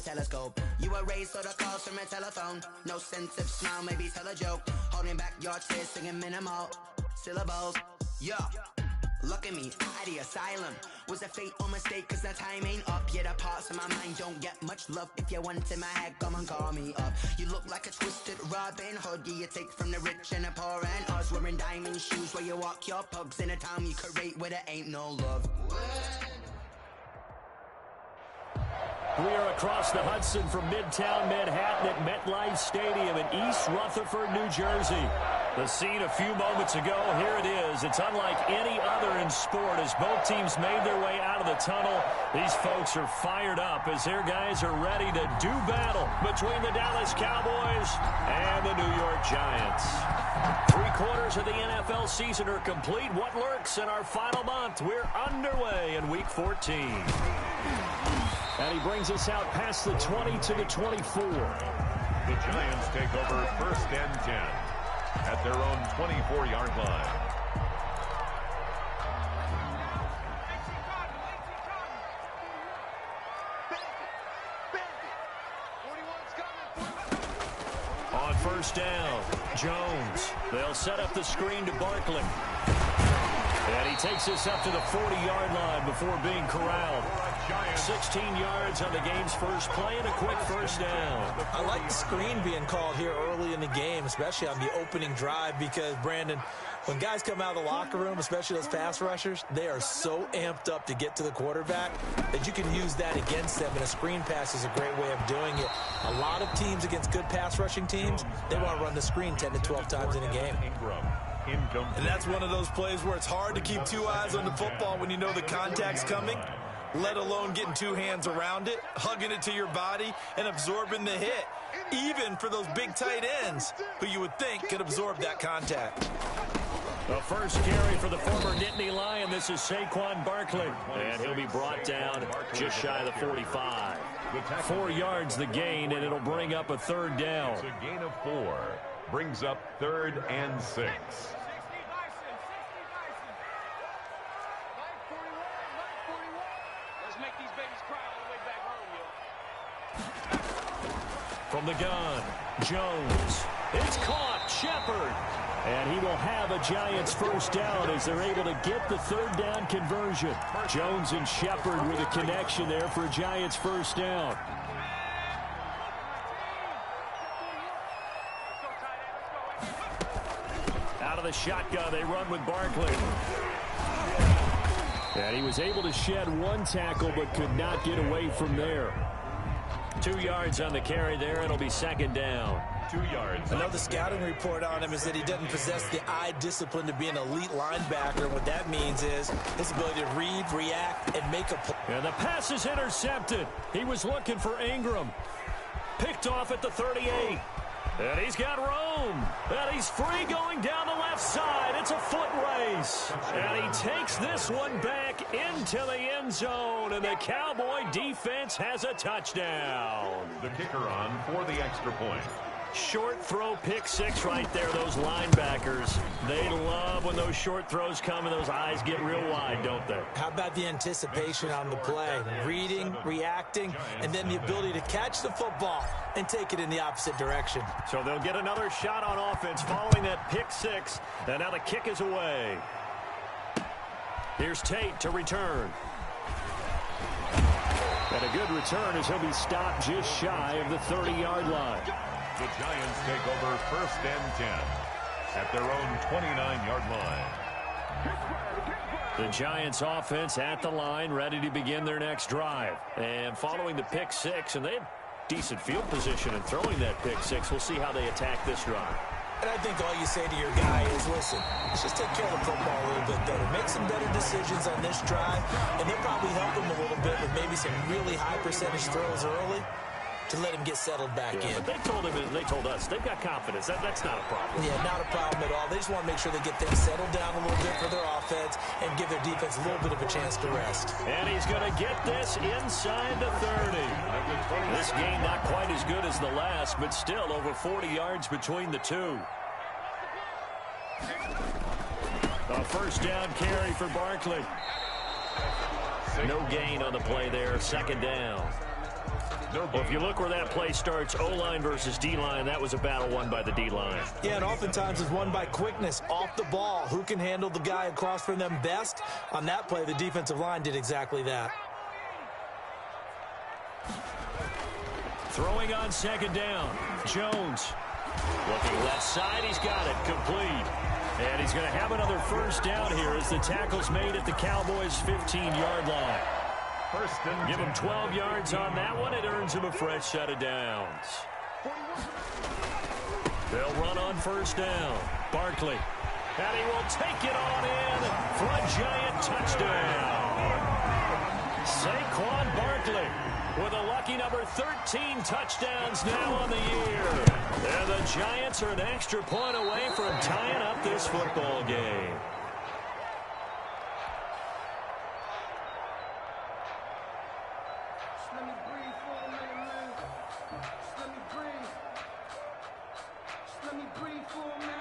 telescope. You were raised on the calls from a telephone. No sense of smile, maybe tell a joke. Holding back your tears, singing minimal syllables. Yeah. Look at me, at the asylum. Was a fate or mistake, cause the time ain't up. Yeah, the parts of my mind don't get much love. If you want in my head, come and call me up. You look like a twisted Robin Hood. Yeah, you take from the rich and the poor and us. Wearing diamond shoes where you walk your pugs. In a town you create where there ain't no love. We are across the Hudson from Midtown Manhattan at MetLife Stadium in East Rutherford, New Jersey. The scene a few moments ago, here it is. It's unlike any other in sport as both teams made their way out of the tunnel. These folks are fired up as their guys are ready to do battle between the Dallas Cowboys and the New York Giants. 3/4 of the NFL season are complete. What lurks in our final month? We're underway in Week 14. And he brings us out past the 20 to the 24. The Giants take over 1st and 10 at their own 24-yard line. On 1st down, Jones. They'll set up the screen to Barkley. And he takes us up to the 40-yard line before being corralled. 16 yards on the game's first play and a quick 1st down. I like the screen being called here early in the game, especially on the opening drive, because, Brandon, when guys come out of the locker room, especially those pass rushers, they are so amped up to get to the quarterback that you can use that against them, and a screen pass is a great way of doing it. A lot of teams against good pass rushing teams, they want to run the screen 10 to 12 times in a game. And that's one of those plays where it's hard to keep two eyes on the football when you know the contact's coming, let alone getting two hands around it, hugging it to your body, and absorbing the hit, even for those big tight ends who you would think could absorb that contact. The first carry for the former Nittany Lion. This is Saquon Barkley, and he'll be brought down just shy of the 45. 4 yards the gain, and it'll bring up a 3rd down. It's a gain of 4. Brings up 3rd and 6. From the gun, Jones. It's caught, Shepard. And he will have a Giants 1st down as they're able to get the 3rd down conversion. Jones and Shepard with a connection there for a Giants 1st down. Out of the shotgun, they run with Barkley. And he was able to shed 1 tackle but could not get away from there. 2 yards on the carry there. It'll be 2nd down. 2 yards. I know the scouting report on him is that he doesn't possess the eye discipline to be an elite linebacker. What that means is his ability to read, react, and make a play. And the pass is intercepted. He was looking for Ingram. Picked off at the 38. And he's got room. And he's free going down the left side. It's a foot race. And he takes this one back into the end zone. And the Cowboy defense has a touchdown. The kicker on for the extra point. Short throw, pick 6 right there. Those linebackers, they love when those short throws come and those eyes get real wide, don't they? How about the anticipation on the play? Reading, reacting, and then the ability to catch the football and take it in the opposite direction. So they'll get another shot on offense following that pick 6. And now the kick is away. Here's Tate to return. And a good return as he'll be stopped just shy of the 30-yard line. The Giants take over 1st and 10 at their own 29-yard line. The Giants offense at the line, ready to begin their next drive. And following the pick 6, and they have decent field position in throwing that pick 6. We'll see how they attack this drive. And I think all you say to your guy is, listen, let's just take care of the football a little bit better. Make some better decisions on this drive, and they'll probably help him a little bit with maybe some really high percentage throws early to let him get settled back in. But they told us they've got confidence. That's not a problem. Yeah, not a problem at all. They just want to make sure they get things settled down a little bit for their offense and give their defense a little bit of a chance to rest. And he's going to get this inside the 30. This game not quite as good as the last, but still over 40 yards between the two. A 1st down carry for Barkley. No gain on the play there. 2nd down. Well, if you look where that play starts, O-line versus D-line, that was a battle won by the D-line. Yeah, and oftentimes it's won by quickness off the ball. Who can handle the guy across from them best? On that play, the defensive line did exactly that. Throwing on second down. Jones. Looking left side, he's got it. Complete. And he's going to have another first down here as the tackle's made at the Cowboys' 15-yard line. Give him 12 yards on that one. It earns him a fresh set of downs. They'll run on first down. Barkley. And he will take it on in for a giant touchdown. Saquon Barkley with a lucky number 13 touchdowns now on the year. And the Giants are an extra point away from tying up this football game.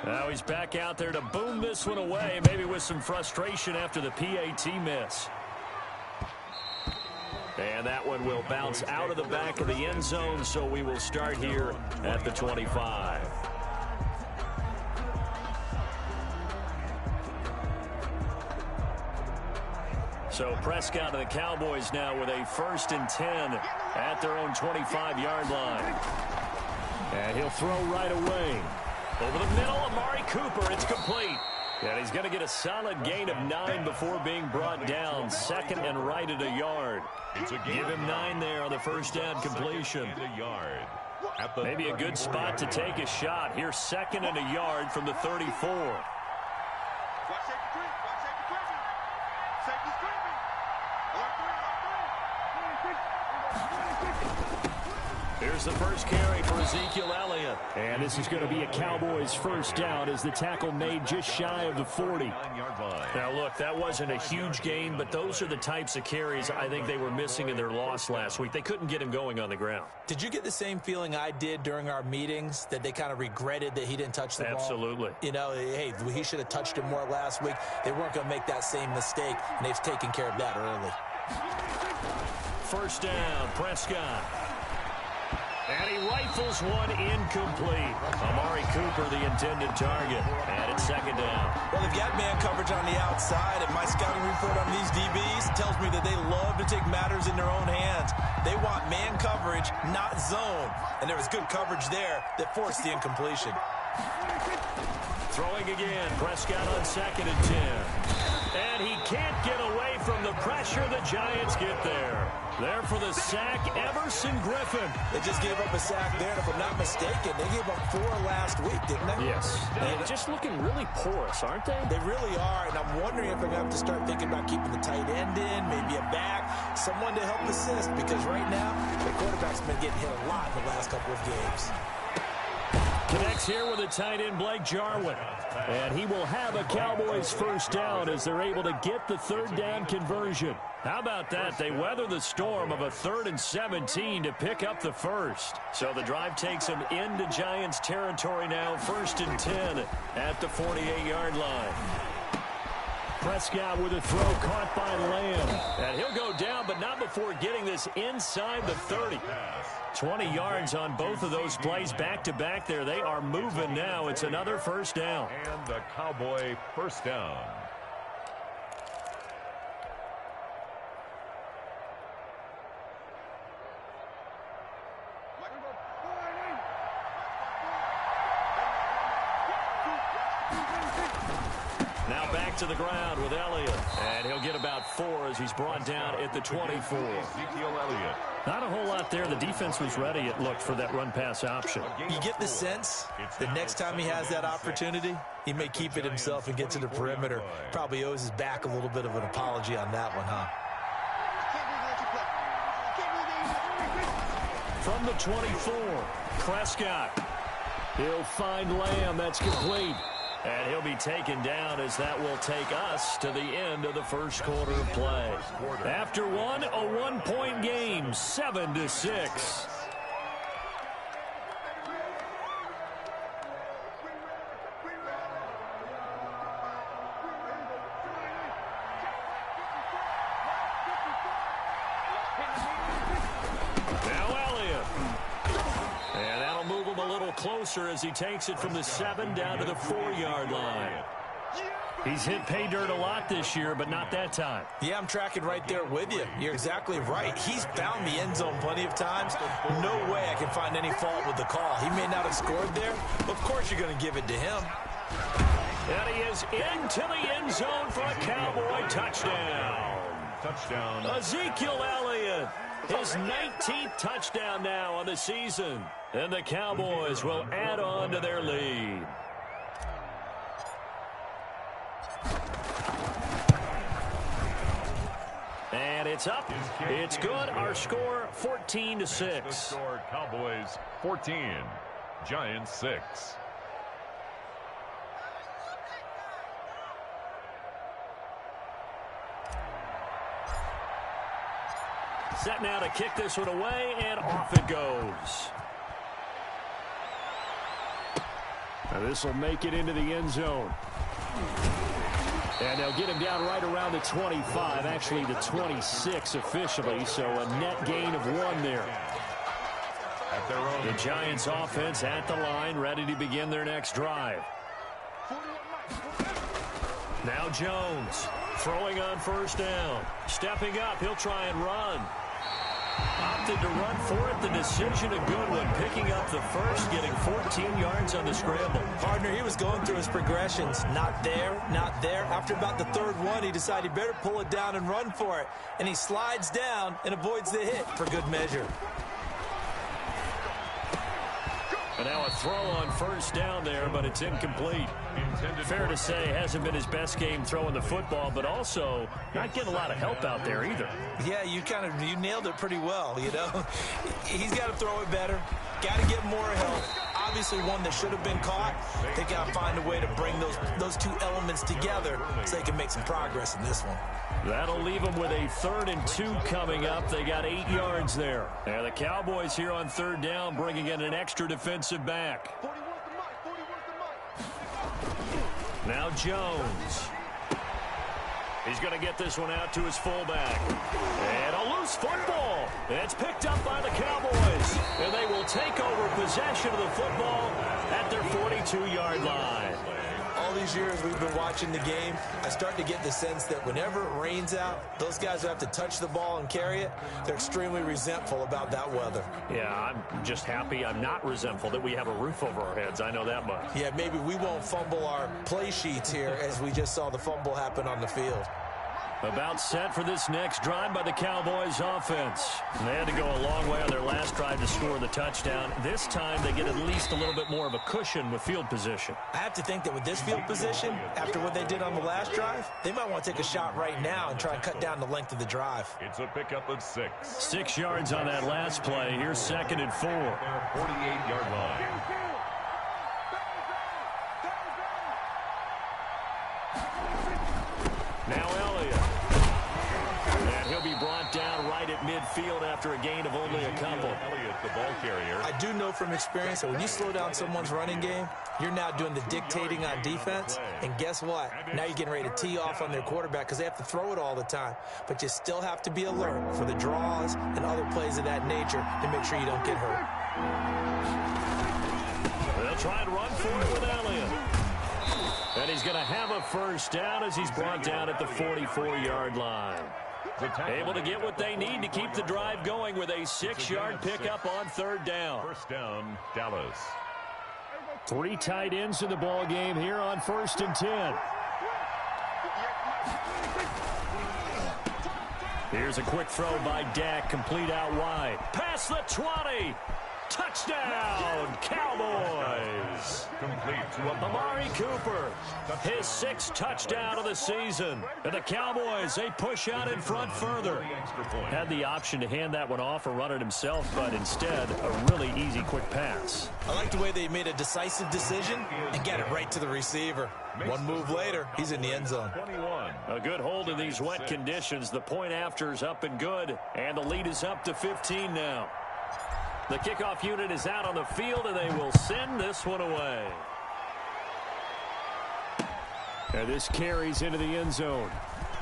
Now he's back out there to boom this one away, maybe with some frustration after the PAT miss. And that one will bounce out of the back of the end zone, so we will start here at the 25. So Prescott and the Cowboys now with a 1st and 10 at their own 25-yard line. And he'll throw right away. Over the middle, Amari Cooper, it's complete. And he's going to get a solid gain of 9 before being brought down. 2nd and right at a yard. Give him 9 there on the first down completion. Maybe a good spot to take a shot. Here's 2nd and a yard from the 34. Here's the first carry for Ezekiel Elliott. And this is going to be a Cowboys first down as the tackle made just shy of the 40. Now, look, that wasn't a huge gain, but those are the types of carries I think they were missing in their loss last week. They couldn't get him going on the ground. Did you get the same feeling I did during our meetings, that they kind of regretted that he didn't touch the ball? Absolutely. You know, hey, he should have touched him more last week. They weren't going to make that same mistake, and they've taken care of that early. First down, Prescott. And he rifles one incomplete. Amari Cooper, the intended target. And it's 2nd down. Well, they've got man coverage on the outside, and my scouting report on these DBs tells me that they love to take matters in their own hands. They want man coverage, not zone. And there was good coverage there that forced the incompletion. Throwing again. Prescott on 2nd and 10. And he can't get away from the pressure. The Giants get there. There for the sack, Everson Griffin. They just gave up a sack there, and if I'm not mistaken, they gave up 4 last week, didn't they? Yes. They're just looking really porous, aren't they? They really are, and I'm wondering if I'm going to have to start thinking about keeping the tight end in, maybe a back, someone to help assist, because right now, the quarterback's been getting hit a lot in the last couple of games. Connects here with the tight end, Blake Jarwin. And he will have a Cowboys first down as they're able to get the 3rd down conversion. How about that? They weather the storm of a 3rd and 17 to pick up the first. So the drive takes them into Giants territory now, 1st and 10 at the 48-yard line. Prescott with a throw caught by Lamb. And he'll go down, but not before getting this inside the 30. 20 yards on both of those plays back-to-back there. They are moving now. It's another first down. And the Cowboy first down. Now back to the ground with Elliott. And he'll get about 4 as he's brought down at the 24. Ezekiel Elliott. Not a whole lot there. The defense was ready, it looked, for that run-pass option. You get the sense that next time he has that opportunity, he may keep it himself and get to the perimeter. Probably owes his back a little bit of an apology on that one, huh? From the 24, Prescott. He'll find Lamb. That's complete. And he'll be taken down as that will take us to the end of the first quarter of play. After one, a 1-point game, 7-6. Now Elliott. closer as he takes it from the 7 down to the 4-yard line. He's hit pay dirt a lot this year, but not that time. Yeah, I'm tracking right there with you. You're exactly right. He's found the end zone plenty of times. No way I can find any fault with the call. He may not have scored there, but of course you're going to give it to him. And he is into the end zone for a Cowboy touchdown. Touchdown. Ezekiel Elliott, his 19th touchdown now on the season. And the Cowboys will add on to their lead. And it's up. It's good. Our score, 14-6. Score, Cowboys 14, Giants 6. Set now to kick this one away, and off it goes. Now this will make it into the end zone. And they'll get him down right around the 25, actually the 26 officially, so a net gain of 1 there. The Giants offense at the line, ready to begin their next drive. Now Jones throwing on first down. Stepping up, he'll try and run. Opted to run for it. The decision a good one. Picking up the first, getting 14 yards on the scramble. Partner, he was going through his progressions. Not there, not there. After about the third one, he decided he better pull it down and run for it. And he slides down and avoids the hit for good measure. And now a throw on first down there, but it's incomplete. Fair to say, hasn't been his best game throwing the football, but also not getting a lot of help out there either. Yeah, you nailed it pretty well, you know. He's got to throw it better. Got to get more help. Obviously one that should have been caught. They got to find a way to bring those two elements together so they can make some progress in this one. That'll leave them with a 3rd and 2 coming up. They got 8 yards there. And the Cowboys here on 3rd down bringing in an extra defensive back. Now Jones. He's going to get this one out to his fullback. And a loose football. It's picked up by the Cowboys. And they will take over possession of the football at their 42-yard line. All these years we've been watching the game, I start to get the sense that whenever it rains out, those guys who have to touch the ball and carry it, they're extremely resentful about that weather. Yeah, I'm just happy I'm not resentful that we have a roof over our heads. I know that much. Yeah, maybe we won't fumble our play sheets here as we just saw the fumble happen on the field. About set for this next drive by the Cowboys offense. They had to go a long way on their last drive to score the touchdown. This time they get at least a little bit more of a cushion with field position. I have to think that with this field position, after what they did on the last drive, they might want to take a shot right now and try and cut down the length of the drive. It's a pickup of 6. 6 yards on that last play. Here's 2nd and 4. 48-yard line. Now Elliott. And he'll be brought down right at midfield after a gain of only a couple. Elliott, the ball carrier. I do know from experience that when you slow down someone's running game, you're now doing the dictating on defense. And guess what? Now you're getting ready to tee off on their quarterback because they have to throw it all the time. But you still have to be alert for the draws and other plays of that nature to make sure you don't get hurt. They'll try and run for it with Elliott. And he's going to have a first down as he's brought down at the 44-yard line. Able to get what they need to keep the drive going with a 6-yard pickup on 3rd down. First down, Dallas. 3 tight ends in the ball game here on 1st and 10. Here's a quick throw by Dak, complete out wide. Past the 20. Touchdown, Cowboys. Complete to Amari Cooper, his 6th touchdown of the season. And the Cowboys, they push out in front further. Had the option to hand that one off or run it himself, but instead, a really easy quick pass. I like the way they made a decisive decision and get it right to the receiver. One move later, he's in the end zone. 21. A good hold in these wet conditions. The point after is up and good, and the lead is up to 15 now. The kickoff unit is out on the field, and they will send this one away. And this carries into the end zone.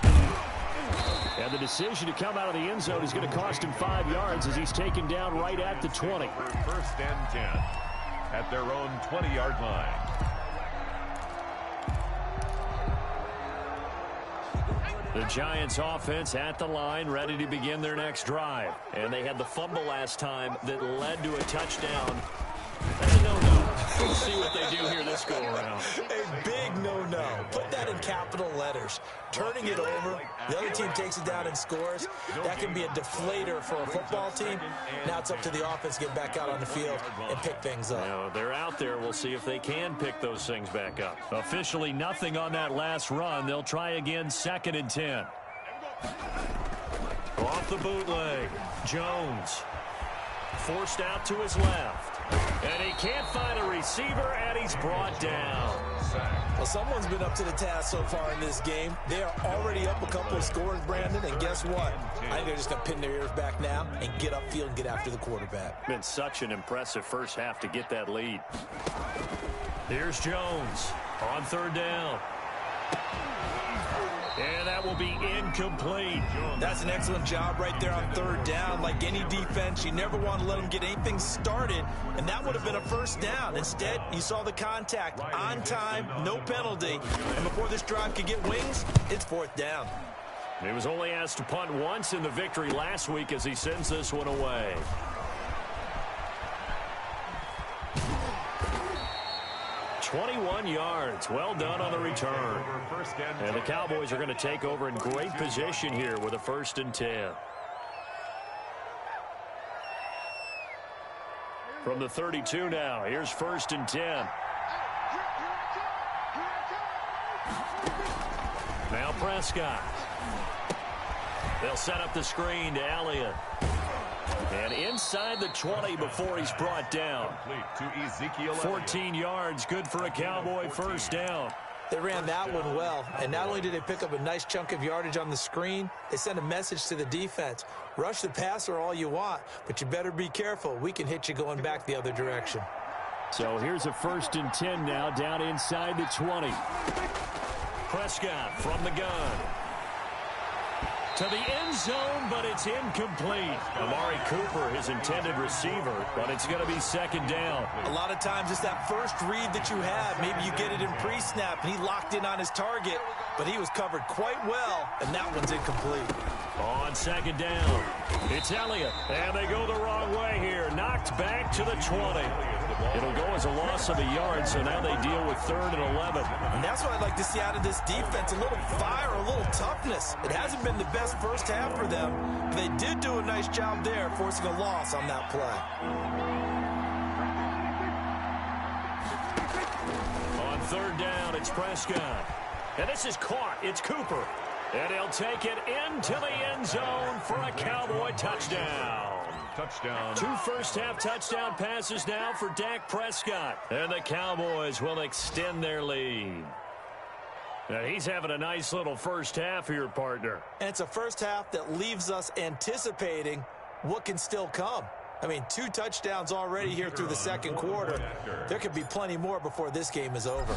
And the decision to come out of the end zone is going to cost him 5 yards as he's taken down right at the 20. 1st and 10. at their own 20-yard line. The Giants offense at the line, ready to begin their next drive. And they had the fumble last time that led to a touchdown. That's a no-no. We'll see what they do here this go-around. A big no-no. Put that in capital letters. Turning it over, the other team takes it down and scores. That can be a deflator for a football team. Now it's up to the offense to get back out on the field and pick things up. Now, they're out there. We'll see if they can pick those things back up. Officially nothing on that last run. They'll try again, 2nd and 10. Off the bootleg, Jones. Forced out to his left. And he can't find a receiver, and he's brought down. Well, someone's been up to the task so far in this game. They are already up a couple of scores, Brandon, and guess what? I think they're just going to pin their ears back now and get upfield and get after the quarterback. Been such an impressive first half to get that lead. Here's Jones on 3rd down. And that will be incomplete. That's an excellent job right there on 3rd down. Like any defense, you never want to let them get anything started, and that would have been a 1st down. Instead, you saw the contact on time, no penalty, and before this drive could get wings, it's 4th down. He was only asked to punt once in the victory last week as he sends this one away. "21 yards. Well done on the return. And the Cowboys are going to take over in great position here with a 1st and 10. From the 32 now, here's 1st and 10. Now Prescott. They'll set up the screen to Elliott. And inside the 20 before he's brought down. 14 yards, good for a Cowboy 1st down. They ran that one well, and not only did they pick up a nice chunk of yardage on the screen, they sent a message to the defense. Rush the passer all you want, but you better be careful. We can hit you going back the other direction. So here's a 1st and 10 now, down inside the 20. Prescott from the gun. To the end zone, but it's incomplete. Amari Cooper, his intended receiver, but it's going to be 2nd down. A lot of times it's that first read that you have. Maybe you get it in pre-snap, and he locked in on his target, but he was covered quite well, and that one's incomplete. On 2nd down, it's Elliott, and they go the wrong way here. Knocked back to the 20. It'll go as a loss of a yard, so now they deal with 3rd and 11. And that's what I'd like to see out of this defense, a little fire, a little toughness. It hasn't been the best first half for them, but they did do a nice job there, forcing a loss on that play. On 3rd down, it's Prescott. And this is caught. It's Cooper. And he'll take it into the end zone for a Cowboy touchdown. Touchdown. 2 first-half touchdown passes now for Dak Prescott. And the Cowboys will extend their lead. Now he's having a nice little first half here, partner. And it's a first half that leaves us anticipating what can still come. I mean, 2 touchdowns already here through the 2nd quarter. There could be plenty more before this game is over.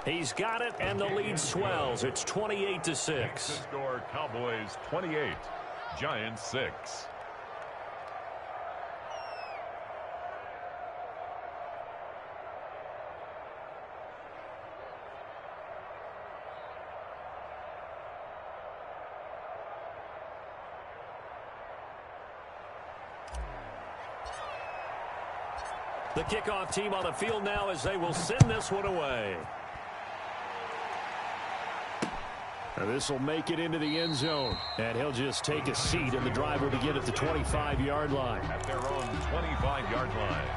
He's got it, and the lead swells. It's 28-6. Score Cowboys 28, Giants 6. The kickoff team on the field now as they will send this one away. This will make it into the end zone. And he'll just take a seat, and the drive will begin at the 25-yard line. At their own 25-yard line.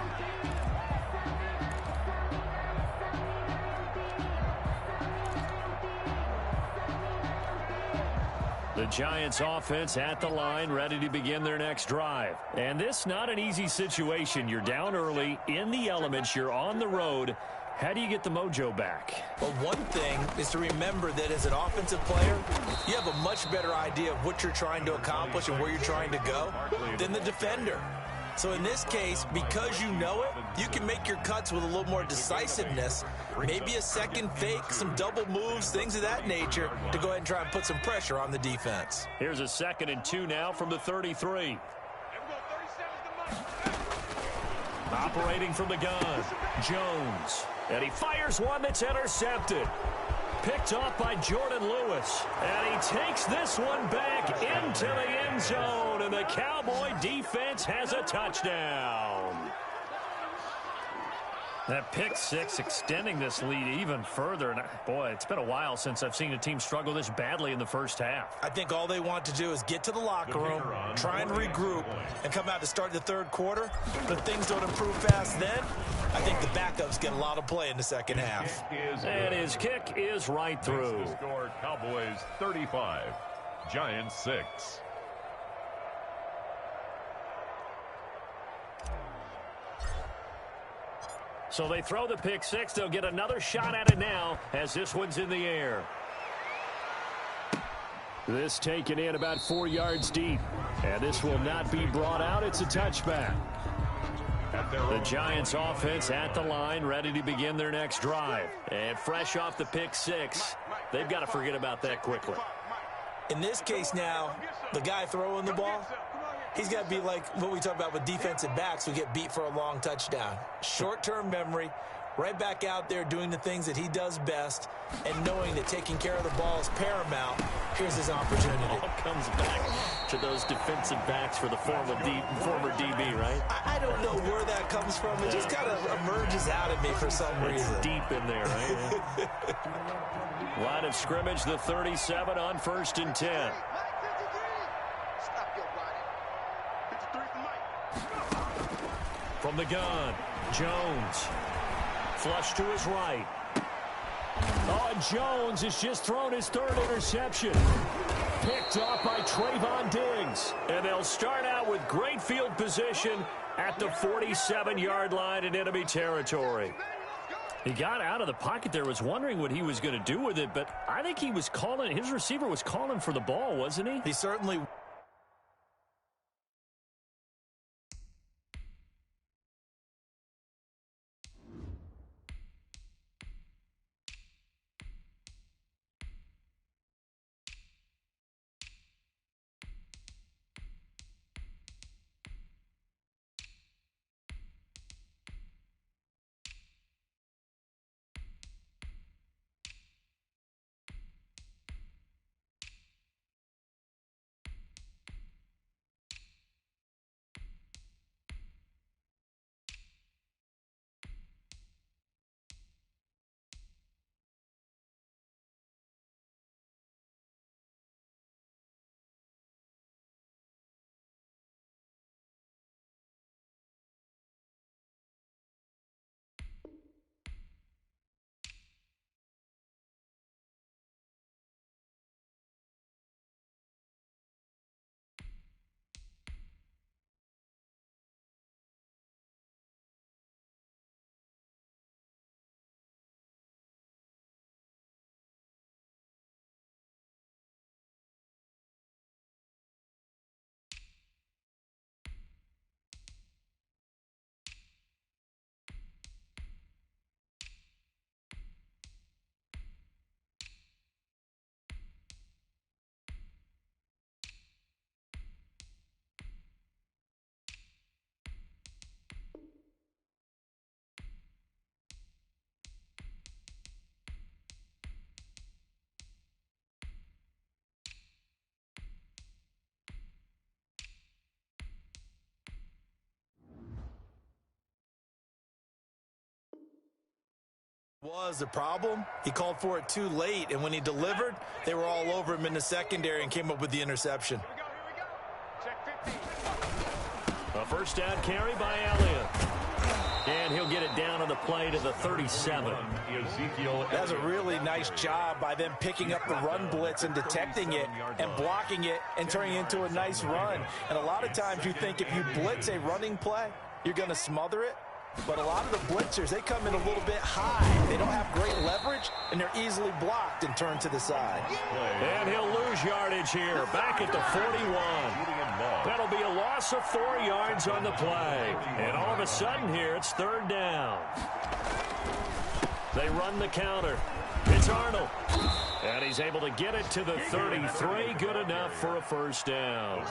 The Giants offense at the line, ready to begin their next drive. And this not an easy situation. You're down early, in the elements, you're on the road. How do you get the mojo back? Well, one thing is to remember that as an offensive player, you have a much better idea of what you're trying to accomplish and where you're trying to go than the defender. So in this case, because you know it, you can make your cuts with a little more decisiveness, maybe a second fake, some double moves, things of that nature, to go ahead and try and put some pressure on the defense. Here's a 2nd and 2 now from the 33. Operating from the gun, Jones. And he fires one that's intercepted. Picked off by Jordan Lewis. And he takes this one back into the end zone. And the Cowboy defense has a touchdown. That pick six extending this lead even further. And boy, it's been a while since I've seen a team struggle this badly in the first half. I think all they want to do is get to the locker room, try and regroup, and come out to start the third quarter. But if things don't improve fast then, I think the backups get a lot of play in the second half. And his kick is right through. Score Cowboys 35, Giants 6. So they throw the pick six. They'll get another shot at it now as this one's in the air. This taken in about 4 yards deep. And this will not be brought out. It's a touchback. The Giants offense at the line, ready to begin their next drive. And fresh off the pick six, they've got to forget about that quickly. In this case now, the guy throwing the ball, he's got to be like what we talk about with defensive backs who get beat for a long touchdown. Short-term memory, right back out there doing the things that he does best, and knowing that taking care of the ball is paramount. Here's his opportunity. All comes back to those defensive backs for the former DB, right? I don't know where that comes from. It just kind of emerges out at me for some reason. It's deep in there, right? Line of scrimmage, the 37 on 1st and 10. From the gun, Jones. Flush to his right. Oh, Jones has just thrown his third interception. Picked off by Trayvon Diggs. And they'll start out with great field position at the 47-yard line in enemy territory. He got out of the pocket there, was wondering what he was going to do with it, but I think he was calling, his receiver was calling for the ball, wasn't he? He certainly... was the problem. He called for it too late, and when he delivered, they were all over him in the secondary and came up with the interception. A first down carry by Elliott. And he'll get it down on the play to the 37. That's a really nice job by them picking up the run blitz and detecting it and blocking it and turning it into a nice run. And a lot of times you think if you blitz a running play, you're going to smother it. But a lot of the blitzers, they come in a little bit high. They don't have great leverage, and they're easily blocked and turned to the side. And he'll lose yardage here, back at the 41. That'll be a loss of 4 yards on the play. And all of a sudden here, it's third down. They run the counter. It's Arnold. And he's able to get it to the 33. Good enough for a first down.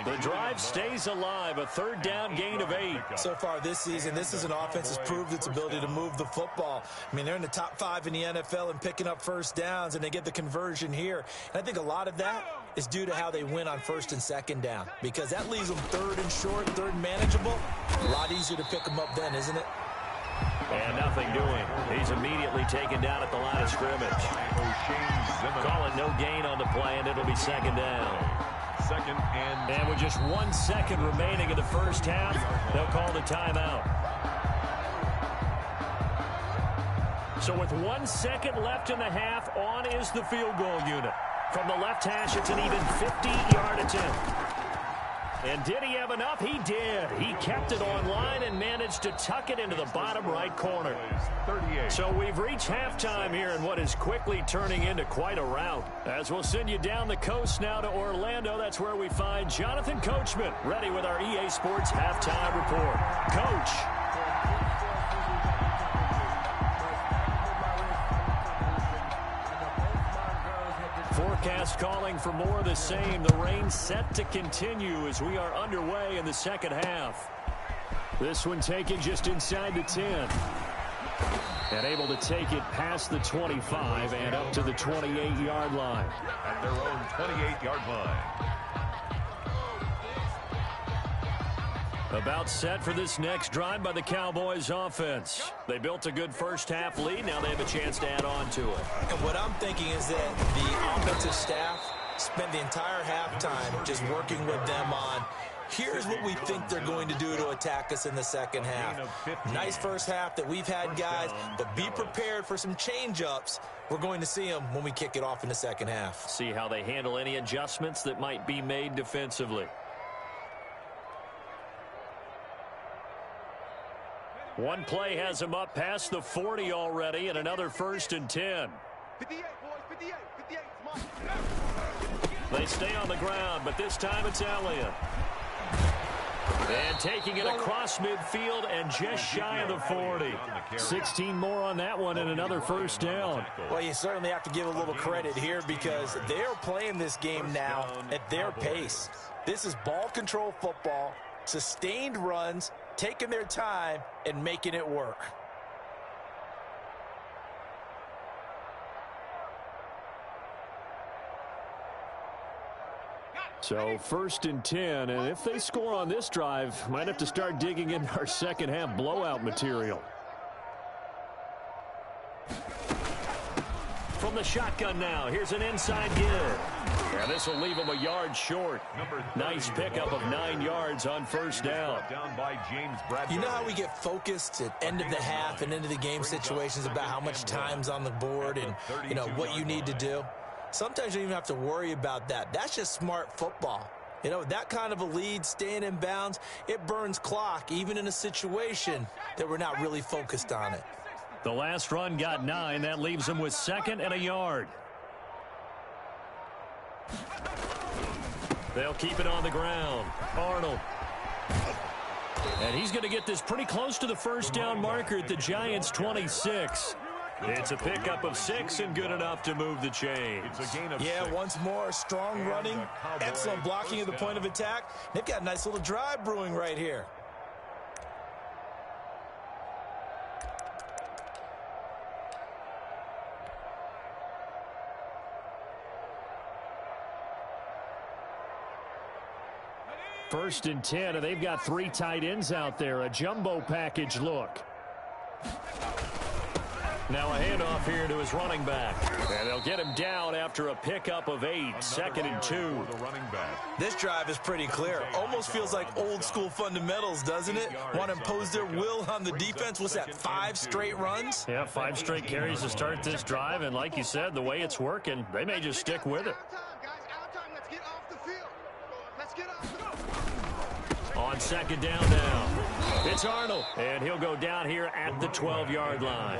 The drive stays alive. A third down gain of 8. So far this season, this is an offense that's proved its ability to move the football. I mean, they're in the top 5 in the NFL and picking up first downs, and they get the conversion here. And I think a lot of that is due to how they win on first and second down, because that leaves them third and short, third and manageable. A lot easier to pick them up then, isn't it? And nothing doing. He's immediately taken down at the line of scrimmage. Calling no gain on the play, and it'll be second down. And with just 1 second remaining in the first half, they'll call the timeout. So with 1 second left in the half, on is the field goal unit. From the left hash, it's an even 50-yard attempt. And did he have enough? He did. He kept it on line and managed to tuck it into the bottom right corner. So we've reached halftime here in what is quickly turning into quite a rout. As we'll send you down the coast now to Orlando, that's where we find Jonathan Coachman, ready with our EA Sports halftime report. Coach. Forecast calling for more of the same. The rain set to continue as we are underway in the second half. This one taken just inside the 10. And able to take it past the 25 and up to the 28-yard line. At their own 28-yard line. About set for this next drive by the Cowboys offense. They built a good first half lead. Now they have a chance to add on to it. And what I'm thinking is that the offensive staff spent the entire halftime just working with them on, here's what we think they're going to do to attack us in the second half. Nice first half that we've had, guys, but be prepared for some change-ups. We're going to see them when we kick it off in the second half. See how they handle any adjustments that might be made defensively. One play has him up past the 40 already, and another first and 10. 58, boys, 58. They stay on the ground, but this time it's Elliott. And taking it across midfield and just shy of the 40. 16 more on that one and another first down. Well, you certainly have to give a little credit here because they're playing this game now at their pace. This is ball control football, sustained runs, taking their time and making it work. So first and 10, and if they score on this drive, might have to start digging in our second half blowout material. From the shotgun now, here's an inside give. And this will leave him a yard short. Nice pickup of 9 yards on first down. You know how we get focused at end of the half and into the game situations about how much time's on the board and, you know, what you need to do? Sometimes you don't even have to worry about that. That's just smart football. You know, that kind of a lead, staying in bounds, it burns clock, even in a situation that we're not really focused on it. The last run got 9. That leaves him with 2nd and a yard. They'll keep it on the ground. Arnold. And he's going to get this pretty close to the first down marker at the Giants' 26. It's a pickup of 6 and good enough to move the chains. Yeah, once more, strong running, excellent blocking at the point of attack. They've got a nice little drive brewing right here. First and 10, and they've got 3 tight ends out there. A jumbo package look. Now a handoff here to his running back. And they'll get him down after a pickup of 8. 2nd and 2. This drive is pretty clear. Almost feels like old school fundamentals, doesn't it? Want to impose their will on the defense. What's that, 5 straight runs? Yeah, 5 straight carries to start this drive. And like you said, the way it's working, they may just stick with it. On second down now, it's Arnold, and he'll go down here at the 12-yard line.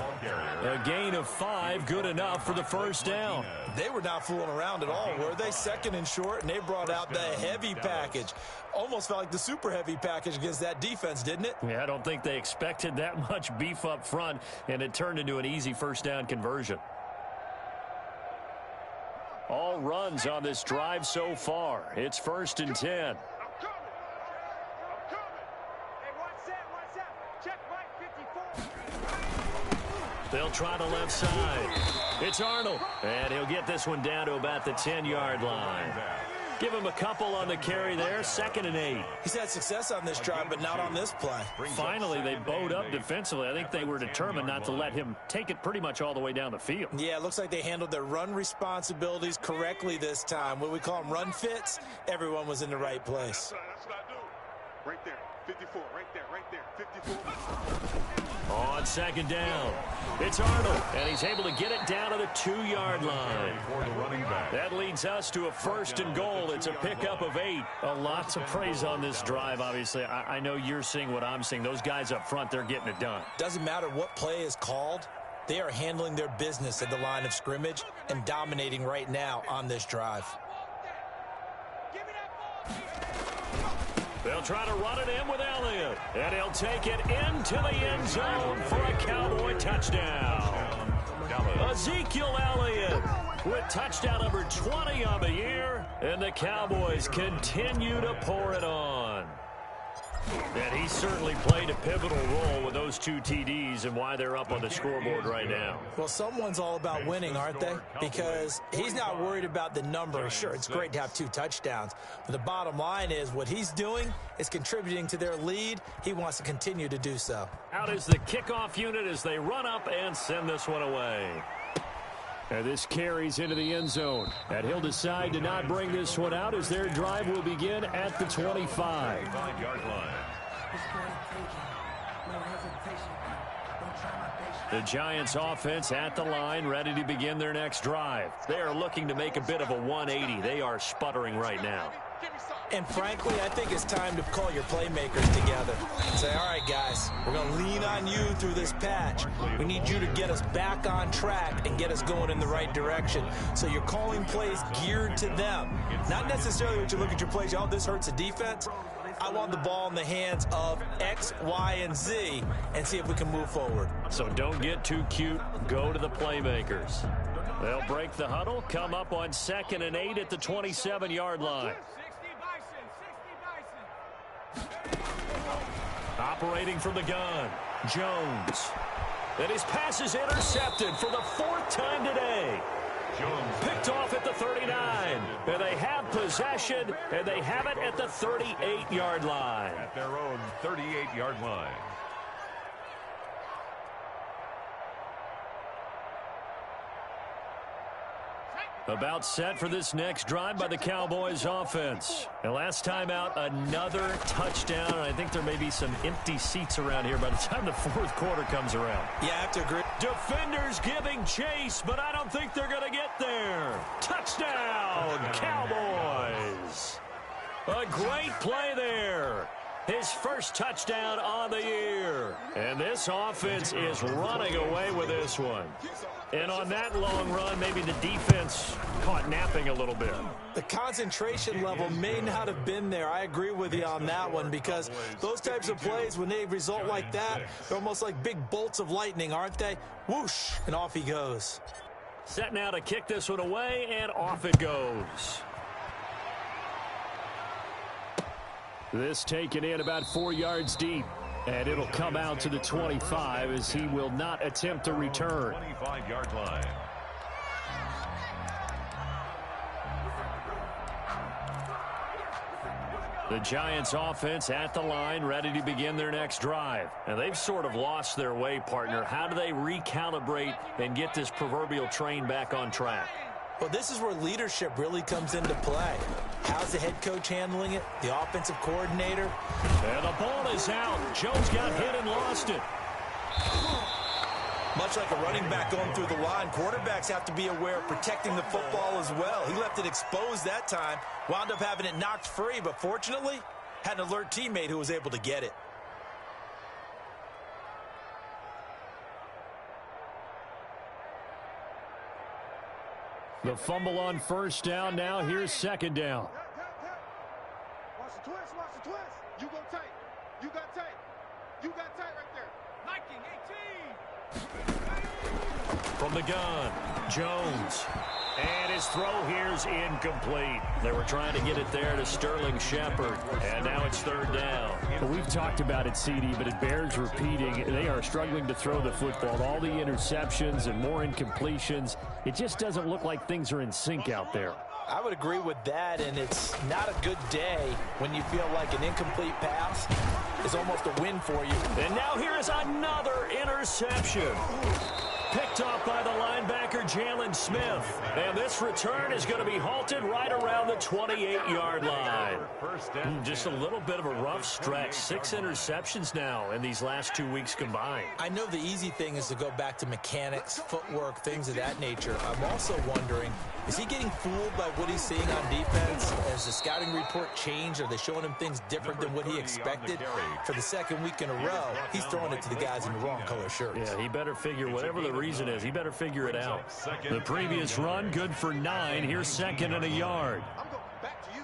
A gain of 5, good enough for the first down. They were not fooling around at all, were they? 2nd and short, and they brought out the heavy package. Almost felt like the super heavy package against that defense, didn't it? Yeah, I don't think they expected that much beef up front, and it turned into an easy first down conversion. all runs on this drive so far. It's 1st and 10. They'll try the left side. It's Arnold, and he'll get this one down to about the 10-yard line. Give him a couple on the carry there, 2nd and 8. He's had success on this drive, but not on this play. Finally, they bowed up defensively. I think they were determined not to let him take it pretty much all the way down the field. Yeah, it looks like they handled their run responsibilities correctly this time. What we call them run fits, everyone was in the right place. That's what I do. Right there. 54. Right there. 54. On 2nd down, it's Arnold, and he's able to get it down to the 2-yard line. That leads us to a 1st and goal. It's a pickup of 8. A lot to praise on this drive, obviously. I know you're seeing what I'm seeing. Those guys up front, they're getting it done. Doesn't matter what play is called. They are handling their business at the line of scrimmage and dominating right now on this drive. They'll try to run it in with Elliott, and he'll take it into the end zone for a Cowboy touchdown. Ezekiel Elliott with touchdown number 20 on the year, and the Cowboys continue to pour it on. And he certainly played a pivotal role with those 2 TDs and why they're up on the scoreboard right now. Well, someone's all about winning, aren't they? Because he's not worried about the number. Sure, it's great to have 2 touchdowns. But the bottom line is what he's doing is contributing to their lead. He wants to continue to do so. Out is the kickoff unit as they run up and send this one away. And this carries into the end zone. And he'll decide to not bring this one out as their drive will begin at the 25. The Giants offense at the line, ready to begin their next drive. They are looking to make a bit of a 180. They are sputtering right now. And frankly, I think it's time to call your playmakers together and say, all right, guys, we're going to lean on you through this patch. We need you to get us back on track and get us going in the right direction. So you're calling plays geared to them. Not necessarily when you look at your plays, oh, this hurts the defense. I want the ball in the hands of X, Y, and Z and see if we can move forward. So don't get too cute. Go to the playmakers. They'll break the huddle, come up on 2nd and 8 at the 27-yard line. Operating from the gun, Jones. And his pass is intercepted for the 4th time today. Jones picked off at the 39. And they have possession, and they have it at the 38-yard line. At their own 38-yard line. About set for this next drive by the Cowboys offense. And last time out, another touchdown. And I think there may be some empty seats around here by the time the 4th quarter comes around. Yeah, I have to agree. Defenders giving chase, but I don't think they're going to get there. Touchdown, Cowboys. A great play there. His first touchdown on the year. And this offense is running away with this one. And on that long run, maybe the defense caught napping a little bit. The concentration level may not have been there. I agree with you on that one because those types of plays, when they result like that, they're almost like big bolts of lightning, aren't they? Whoosh, and off he goes. Set now to kick this one away, and off it goes. This taken in about 4 yards deep. And it'll come out to the 25 as he will not attempt to return. 25-yard line. The Giants offense at the line, ready to begin their next drive. And they've sort of lost their way, partner. How do they recalibrate and get this proverbial train back on track? Well, this is where leadership really comes into play. How's the head coach handling it? The offensive coordinator? And the ball is out. Jones got hit and lost it. Much like a running back going through the line, quarterbacks have to be aware of protecting the football as well. He left it exposed that time, wound up having it knocked free, but fortunately, had an alert teammate who was able to get it. The fumble on first down. Now here's 2nd down. Watch the twist, watch the twist. You go tight. You got tight. You got tight right there. From the gun, Jones. And his throw here's incomplete. They were trying to get it there to Sterling Shepard. And now it's third down. Well, we've talked about it, CD, but it bears repeating. They are struggling to throw the football. All the interceptions and more incompletions. It just doesn't look like things are in sync out there. I would agree with that, and it's not a good day when you feel like an incomplete pass is almost a win for you. And now here is another interception. Picked off by the linebacker, Jalen Smith. And this return is going to be halted right around the 28-yard line. Just a little bit of a rough stretch. 6 interceptions now in these last 2 weeks combined. I know the easy thing is to go back to mechanics, footwork, things of that nature. I'm also wondering, is he getting fooled by what he's seeing on defense? Has the scouting report changed? Are they showing him things different than what he expected? For the second week in a row, he's throwing it to the guys in the wrong color shirts. Yeah, he better figure whatever the reason is. He better figure it out. The previous run, good for 9. Here's second and a yard. I'm going back to you.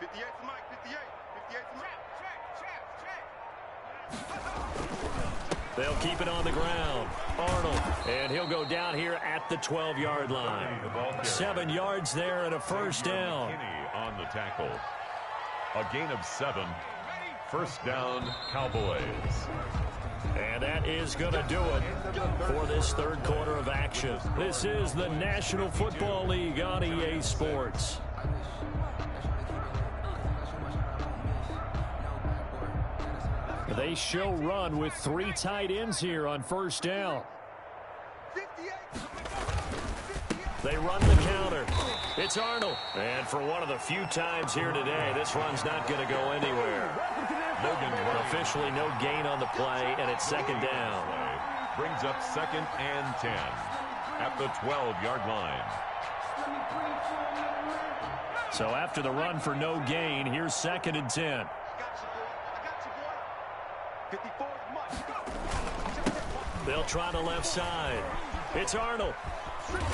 58 for Mike, 58. 58 for Mike. They'll keep it on the ground. Arnold, and he'll go down here at the 12-yard line. 7 yards there and a first down. On the tackle. A gain of 7. First down, Cowboys. And that is going to do it for this third quarter of action. This is the National Football League on EA Sports. They show run with 3 tight ends here on first down. They run the counter. It's Arnold. And for one of the few times here today, this run's not going to go anywhere. Officially no gain on the play, and it's second down. Brings up second and 10 at the 12-yard line. So after the run for no gain, here's second and 10. They'll try the left side. It's Arnold.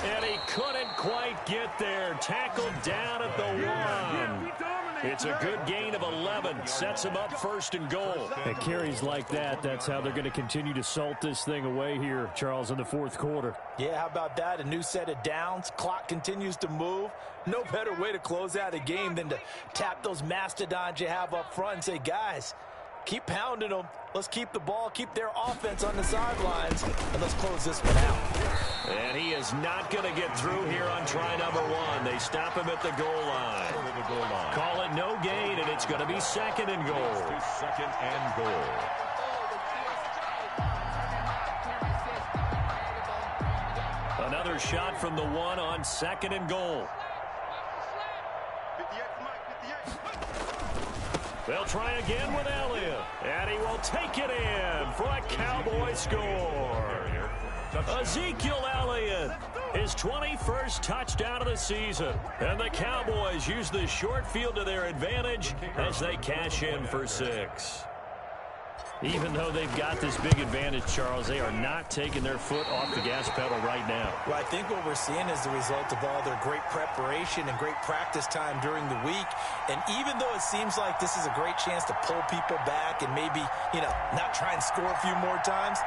And he couldn't quite get there. Tackled down at the 1. It's a good gain of 11. Sets him up first and goal. And carries like that, that's how they're going to continue to salt this thing away here, Charles, in the fourth quarter. Yeah, how about that? A new set of downs. Clock continues to move. No better way to close out a game than to tap those mastodons you have up front and say, guys, keep pounding them. Let's keep the ball, keep their offense on the sidelines, and let's close this one out. And he is not going to get through here on try number 1. They stop him at the goal line. Call it no gain, and it's going to be second and goal. Second and goal. Another shot from the 1 on second and goal. They'll try again with Elliott, and he will take it in for a Cowboy score. Ezekiel Elliott, his 21st touchdown of the season. And the Cowboys use the short field to their advantage as they cash in for 6. Even though they've got this big advantage, Charles, they are not taking their foot off the gas pedal right now. Well, I think what we're seeing is the result of all their great preparation and great practice time during the week. And even though it seems like this is a great chance to pull people back and maybe, not try and score a few more times,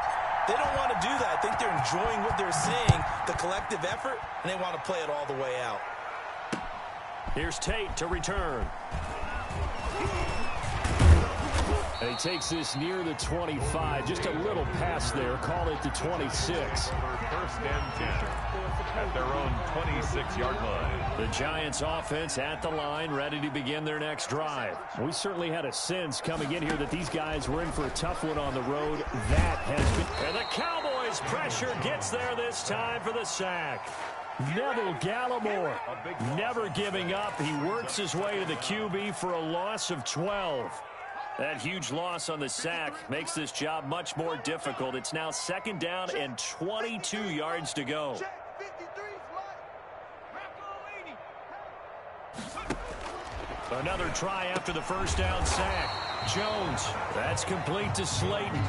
they don't want to do that. I think they're enjoying what they're seeing, the collective effort, and they want to play it all the way out. Here's Tate to return. And he takes this near the 25. Just a little pass there. Call it the 26. First and 10 at their own 26-yard line. The Giants offense at the line, ready to begin their next drive. We certainly had a sense coming in here that these guys were in for a tough one on the road. That has been... And the Cowboys pressure gets there this time for the sack. Neville Gallimore never giving up. He works his way to the QB for a loss of 12. That huge loss on the sack makes this job much more difficult. It's now second down and 22 yards to go. Another try after the first down sack. Jones. That's complete to Slayton.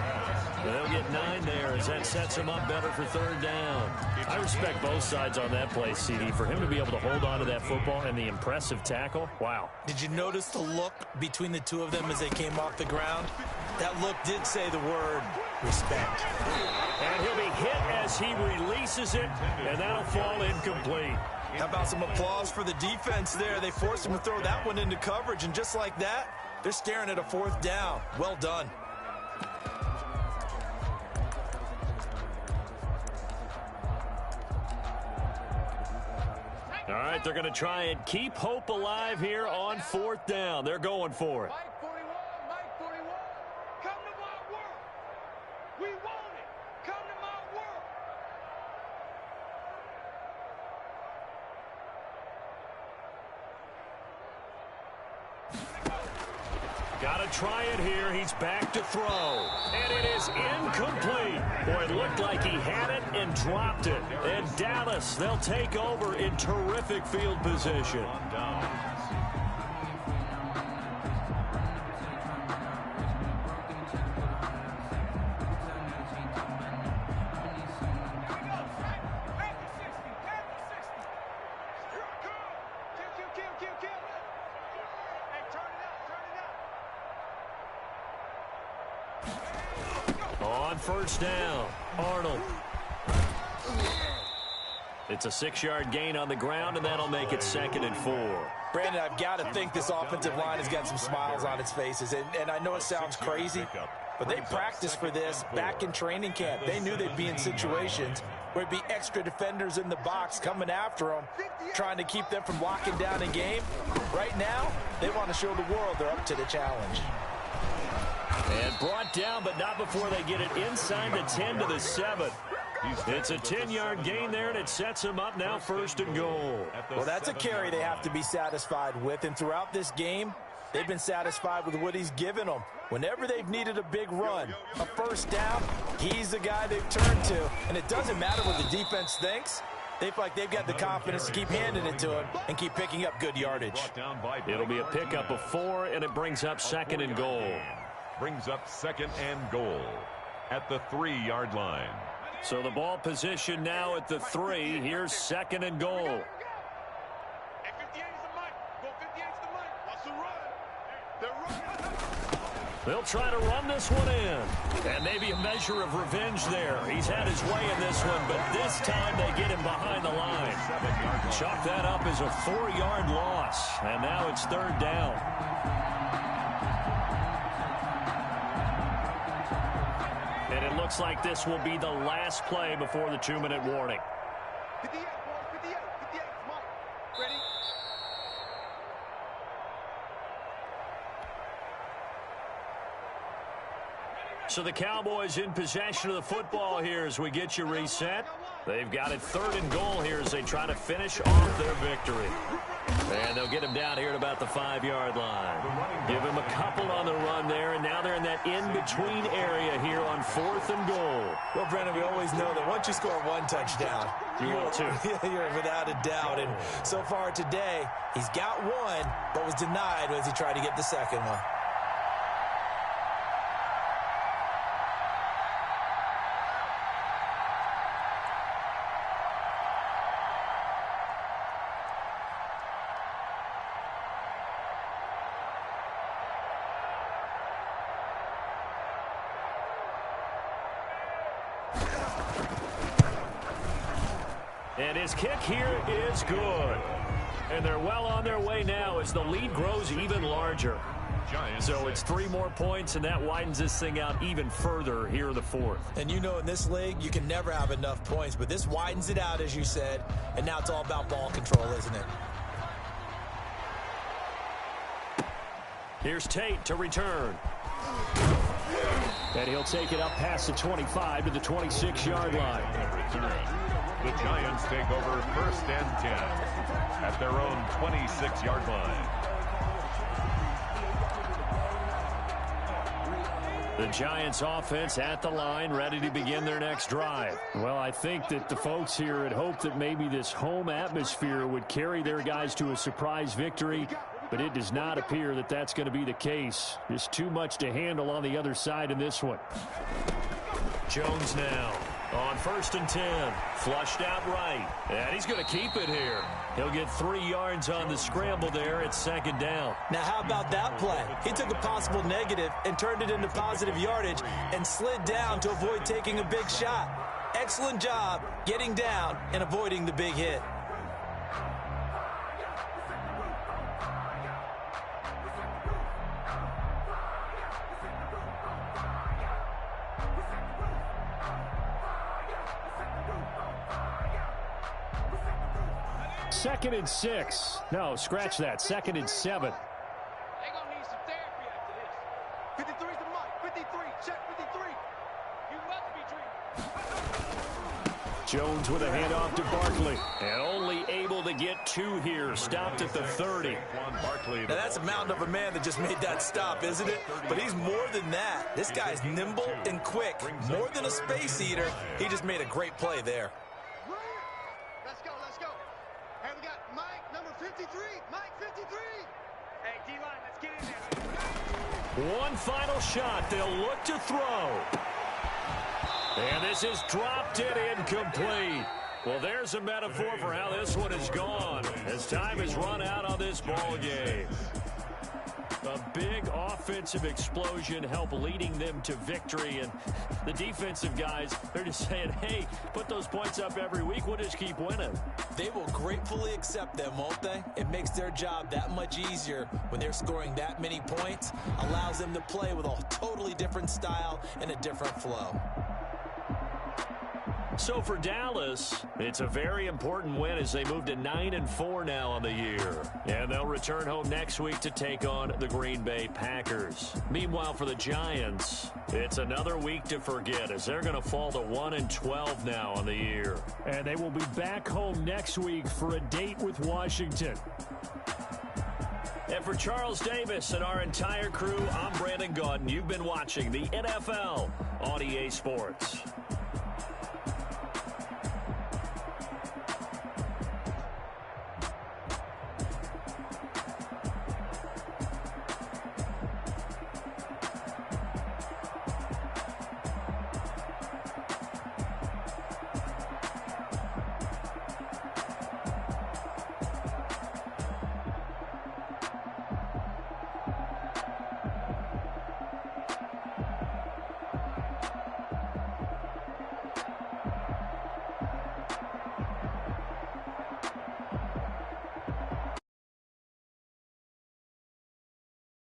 They'll get 9 there as that sets him up better for 3rd down. I respect both sides on that play, CD. For him to be able to hold on to that football and the impressive tackle, wow. Did you notice the look between the two of them as they came off the ground? That look did say the word respect. And he'll be hit as he releases it, and that'll fall incomplete. How about some applause for the defense there? They forced him to throw that one into coverage, and just like that, they're staring at a 4th down. Well done. All right, they're going to try and keep hope alive here on 4th down. They're going for it. Mike 41, come to my world. We want it. Come to my world. Got to try it here. He's back to throw. And it is incomplete. Boy, it looked like he had it and dropped it. And Dallas, they'll take over in terrific field position. On 1st down, Arnold. It's a 6-yard gain on the ground, and that'll make it 2nd and 4. Brandon, I've got to think this offensive line has got some smiles on its faces. And I know it sounds crazy, but they practiced for this back in training camp. They knew they'd be in situations where it'd be extra defenders in the box coming after them, trying to keep them from locking down a game. Right now, they want to show the world they're up to the challenge. And brought down, but not before they get it inside the 10 to the 7. It's a 10-yard gain there, and it sets him up now 1st and goal. Well, that's a carry they have to be satisfied with, and throughout this game, they've been satisfied with what he's given them. Whenever they've needed a big run, a 1st down, he's the guy they've turned to, and it doesn't matter what the defense thinks. They feel like they've got the confidence to keep handing it to him and keep picking up good yardage. It'll be a pickup of 4, and it brings up 2nd and goal. Brings up 2nd and goal at the 3-yard line. So the ball position now at the 3. Here's 2nd and goal. They'll try to run this one in. And maybe a measure of revenge there. He's had his way in this one, but this time they get him behind the line. Chalk that up as a 4-yard loss. And now it's 3rd down. And it looks like this will be the last play before the 2-minute warning. 58, 58, Mike. Ready? So the Cowboys in possession of the football here as we get you reset. They've got it 3rd and goal here as they try to finish off their victory. And they'll get him down here at about the 5-yard line. Give him a couple on the run there, and now they're in that in-between area here on 4th and goal. Well, Brandon, we always know that once you score 1 touchdown, you're 2. You're without a doubt. And so far today, he's got 1, but was denied as he tried to get the 2nd one. And his kick here is good. And they're well on their way now as the lead grows even larger. So it's 3 more points, and that widens this thing out even further here in the 4th. And you know in this league, you can never have enough points, but this widens it out, as you said, and now it's all about ball control, isn't it? Here's Tate to return. And he'll take it up past the 25 to the 26-yard line. The Giants take over 1st and 10 at their own 26-yard line. The Giants offense at the line, ready to begin their next drive. Well, I think that the folks here had hoped that maybe this home atmosphere would carry their guys to a surprise victory. but it does not appear that that's going to be the case. Just too much to handle on the other side in this one. Jones now on 1st and 10. Flushed out right. And he's going to keep it here. He'll get 3 yards on the scramble there at 2nd down. Now, how about that play? He took a possible negative and turned it into positive yardage and slid down to avoid taking a big shot. Excellent job getting down and avoiding the big hit. Second and 6. No, scratch that. 2nd and 7. They're going to need some therapy after this. 53's the mark. 53. Check 53. You must be dreaming. Jones with a handoff to Barkley. And only able to get 2 here. Stopped at the 30. Now, that's a mountain of a man that just made that stop, isn't it? But he's more than that. This guy's nimble and quick. More than a space eater. He just made a great play there. Let's go, let's go. Hey, we got Mike, number 53. Mike, 53. Hey, D-line, let's get in there. One final shot. They'll look to throw. And this is dropped it incomplete. Well, there's a metaphor for how this one is gone as time has run out on this ball game. A big offensive explosion helped leading them to victory. And the defensive guys, they're just saying, hey, put those points up every week. We'll just keep winning. They will gratefully accept them, won't they? It makes their job that much easier when they're scoring that many points. Allows them to play with a totally different style and a different flow. So for Dallas, it's a very important win as they move to 9-4 now on the year. And they'll return home next week to take on the Green Bay Packers. Meanwhile, for the Giants, it's another week to forget as they're going to fall to 1-12 now on the year. And they will be back home next week for a date with Washington. And for Charles Davis and our entire crew, I'm Brandon Gaudin. You've been watching the NFL on EA Sports.